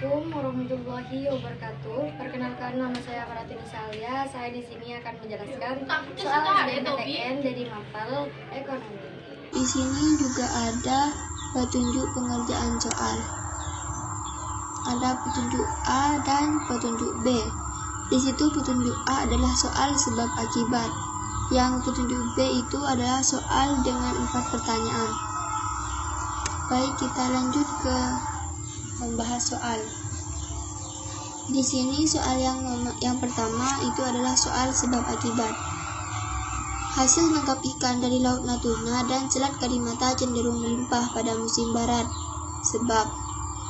Assalamualaikum warahmatullahi wabarakatuh. Perkenalkan, nama saya Faratini Salia. Saya di sini akan menjelaskan soal SBMPTN dari mapel ekonomi. Di sini juga ada petunjuk pengerjaan soal. Ada petunjuk A dan petunjuk B. Di situ petunjuk A adalah soal sebab akibat. Yang petunjuk B itu adalah soal dengan 4 pertanyaan. Baik, kita lanjut ke membahas soal. Di sini soal yang pertama itu adalah soal sebab akibat. Hasil tangkap ikan dari Laut Natuna dan Selat Karimata cenderung melimpah pada musim barat. Sebab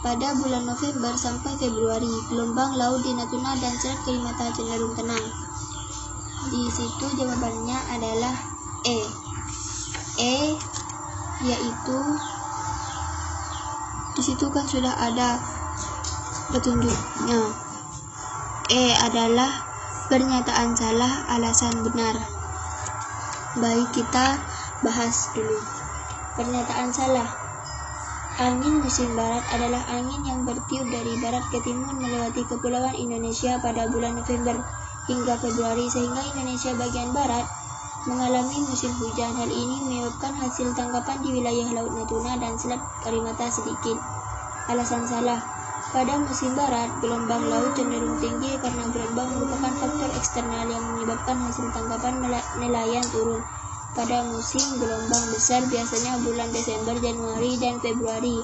pada bulan November sampai Februari, gelombang laut di Natuna dan Selat Karimata cenderung tenang. Di situ jawabannya adalah E. Yaitu di situ kan sudah ada petunjuknya. E adalah pernyataan salah, alasan benar. Baik, kita bahas dulu. Pernyataan salah. Angin musim barat adalah angin yang bertiup dari barat ke timur melewati kepulauan Indonesia pada bulan November hingga Februari, sehingga Indonesia bagian barat mengalami musim hujan. Hal ini menyebabkan hasil tangkapan di wilayah Laut Natuna dan Selat Karimata sedikit. Alasan salah. Pada musim barat, gelombang laut cenderung tinggi karena gelombang merupakan faktor eksternal yang menyebabkan hasil tangkapan nelayan turun. Pada musim gelombang besar, biasanya bulan Desember, Januari, dan Februari,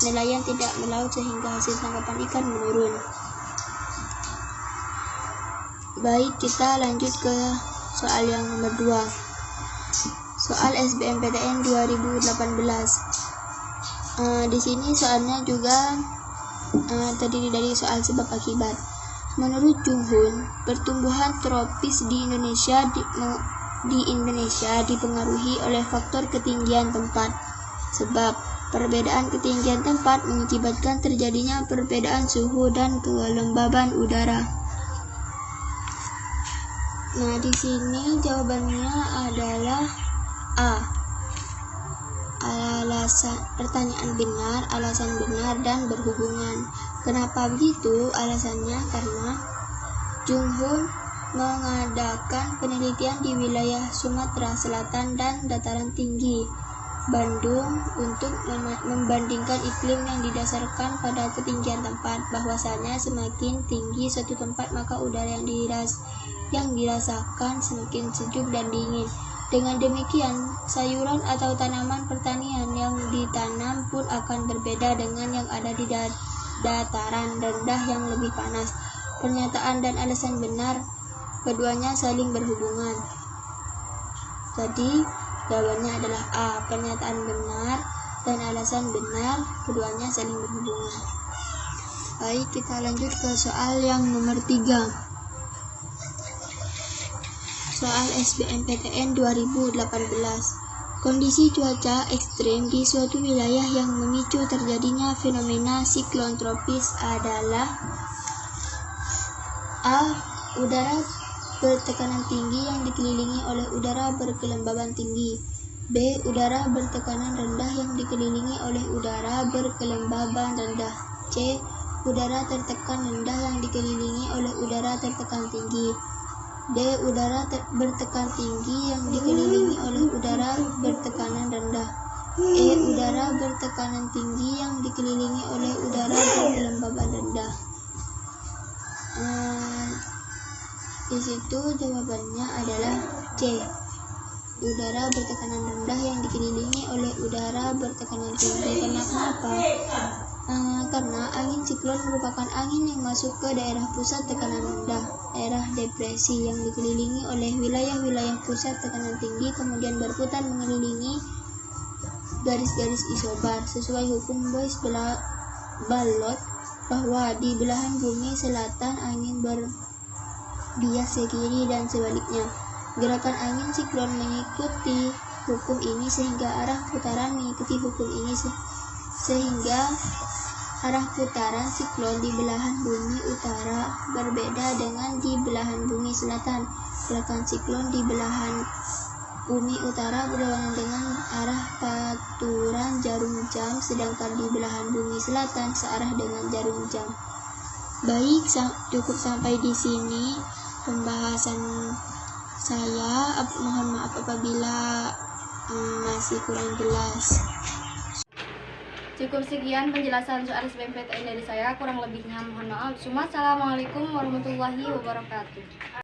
nelayan tidak melaut sehingga hasil tangkapan ikan menurun. Baik, kita lanjut ke soal yang nomor 2. Soal SBMPTN 2018. Di sini soalnya juga terdiri dari soal sebab akibat. Menurut Junghun, pertumbuhan tropis di Indonesia dipengaruhi oleh faktor ketinggian tempat. Sebab perbedaan ketinggian tempat mengakibatkan terjadinya perbedaan suhu dan kelembaban udara. Nah, di sini jawabannya adalah A. Pertanyaan benar, alasan benar, dan berhubungan. Kenapa begitu? Alasannya karena Junghun mengadakan penelitian di wilayah Sumatera Selatan dan dataran tinggi Bandung untuk membandingkan iklim yang didasarkan pada ketinggian tempat. Bahwasanya semakin tinggi suatu tempat, maka udara yang dirasakan semakin sejuk dan dingin. Dengan demikian, sayuran atau tanaman pertanian yang ditanam pun akan berbeda dengan yang ada di dataran rendah yang lebih panas. Pernyataan dan alasan benar, keduanya saling berhubungan. Jadi, jawabannya adalah A. Pernyataan benar dan alasan benar, keduanya saling berhubungan. Baik, kita lanjut ke soal yang nomor 3. Soal SBMPTN 2018. Kondisi cuaca ekstrim di suatu wilayah yang memicu terjadinya fenomena siklon tropis adalah A. Udara bertekanan tinggi yang dikelilingi oleh udara berkelembaban tinggi. B. Udara bertekanan rendah yang dikelilingi oleh udara berkelembaban rendah. C. Udara tertekan rendah yang dikelilingi oleh udara tertekan tinggi. D. Udara bertekan tinggi yang dikelilingi oleh udara bertekanan rendah. E. Udara bertekanan tinggi yang dikelilingi oleh udara berkelembaban rendah. Di situ jawabannya adalah C. Udara bertekanan rendah yang dikelilingi oleh udara bertekanan tinggi. Kenapa? Karena angin siklon merupakan angin yang masuk ke daerah pusat tekanan rendah, daerah depresi yang dikelilingi oleh wilayah-wilayah pusat tekanan tinggi, kemudian berputar mengelilingi garis-garis isobar sesuai hukum Boyce-Ballot bahwa di belahan bumi selatan angin berbias ke kiri dan sebaliknya. Gerakan angin siklon mengikuti hukum ini sehingga arah putaran mengikuti hukum ini sehingga arah putaran siklon di belahan bumi utara berbeda dengan di belahan bumi selatan. Gerakan siklon di belahan bumi utara berlawanan dengan arah paturan jarum jam, sedangkan di belahan bumi selatan searah dengan jarum jam. Baik, cukup sampai di sini pembahasan saya. Mohon maaf apabila masih kurang jelas. Cukup sekian penjelasan soal SBMPTN dari saya, kurang lebihnya mohon maaf. Assalamualaikum warahmatullahi wabarakatuh.